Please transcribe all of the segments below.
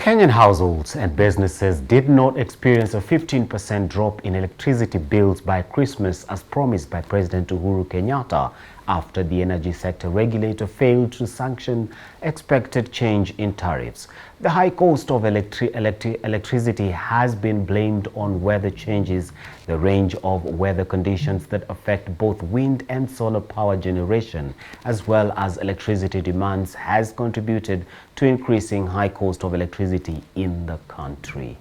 Kenyan households and businesses did not experience a 15% drop in electricity bills by Christmas as promised by President Uhuru Kenyatta after the energy sector regulator failed to sanction expected change in tariffs. The high cost of electricity has been blamed on weather changes. The range of weather conditions that affect both wind and solar power generation, as well as electricity demands, has contributed to increasing high cost of electricity in the country.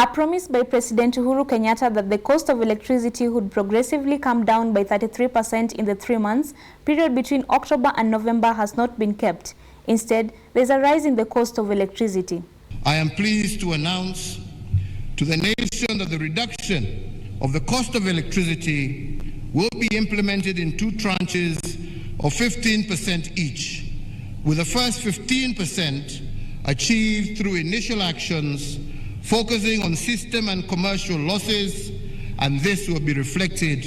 A promise by President Uhuru Kenyatta that the cost of electricity would progressively come down by 33% in the 3 months period between October and November has not been kept. Instead, there is a rise in the cost of electricity. I am pleased to announce to the nation that the reduction of the cost of electricity will be implemented in 2 tranches of 15% each, with the first 15% achieved through initial actions focusing on system and commercial losses, and this will be reflected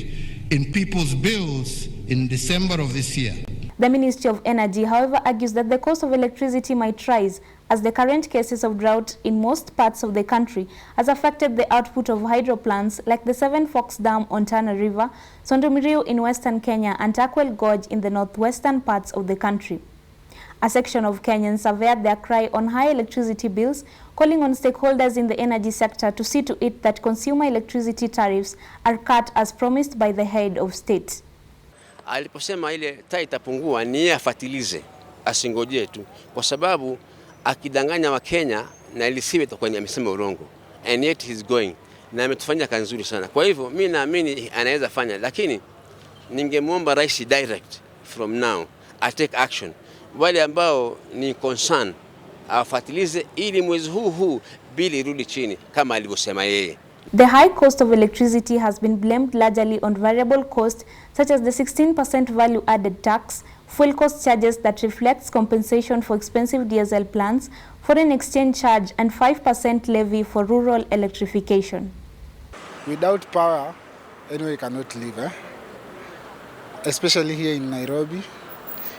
in people's bills in December of this year. The Ministry of Energy, however, argues that the cost of electricity might rise as the current cases of drought in most parts of the country has affected the output of hydro plants like the Seven Forks Dam on Tana River, Sondomiriu in western Kenya, and Takwel Gorge in the northwestern parts of the country. A section of Kenyans have aired their cry on high electricity bills, calling on stakeholders in the energy sector to see to it that consumer electricity tariffs are cut as promised by the head of state. Aliposema ile taa itapungua ni yeye afatilize, asingojee tu, kwa sababu akidanganya wa Kenya na ilisiwe kwenye amesema urongo, and yet he's going na ametufanyia kazi nzuri sana. Kwa hivyo mimi naamini anaweza fanya, lakini ningemuomba rais direct from now I take action. Wale ambao ni concern afatilize ili mwezi huu bili irudi chini kama alivyosema yeye. The high cost of electricity has been blamed largely on variable costs such as the 16% value-added tax, fuel cost charges that reflects compensation for expensive diesel plants, foreign exchange charge, and 5% levy for rural electrification. Without power, anyone cannot live, especially here in Nairobi.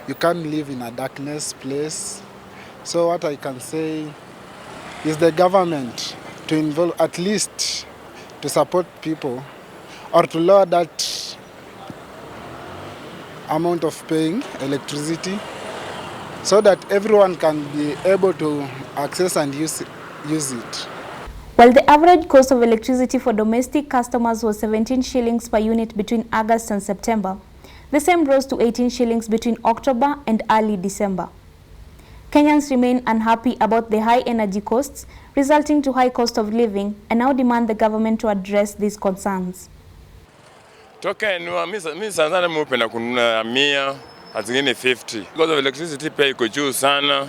You can't live in a darkness place. So what I can say is the government to involve, at least to support people or to lower that amount of paying electricity so that everyone can be able to access and use it. While the average cost of electricity for domestic customers was 17 shillings per unit between August and September, the same rose to 18 shillings between October and early December. Kenyans remain unhappy about the high energy costs resulting to high cost of living and now demand the government to address these concerns. Toka enua mimi sana mpenda kununua 100 azingine 50 because of electricity pay iko juu sana.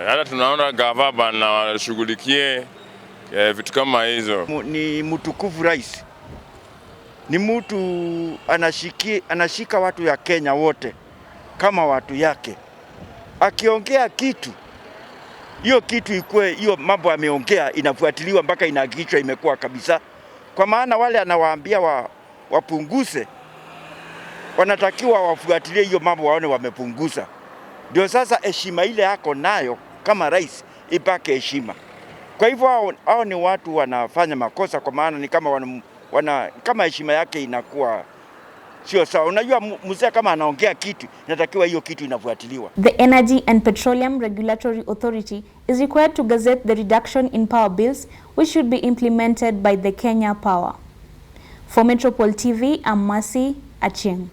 Hata tunaona gavana na washughulikie vitu kama hizo. Ni mtukufu rais. Ni mtu anashika watu ya Kenya wote kama watu yake. Akiongea kitu, hiyo kitu ikue, hiyo mambo ameongea inafuatiliwa mpaka inahakikishwa imekuwa kabisa. Kwa maana wale anawaambia wapunguze, wanatakiwa wafuatilie hiyo mambo waone wamepunguza. Ndio sasa heshima ile yako nayo kama rais ipake heshima. Kwa hivyo hao ni watu wanafanya makosa, kwa maana ni kama kama heshima yake inakuwa sio sawa. Unajua mzee kama anaongea kitu, inatakiwa hiyo kitu inafuatiliwa. The Energy and Petroleum Regulatory Authority is required to gazette the reduction in power bills, which should be implemented by the Kenya Power. For Metropole TV, I'm Mercy Achieng.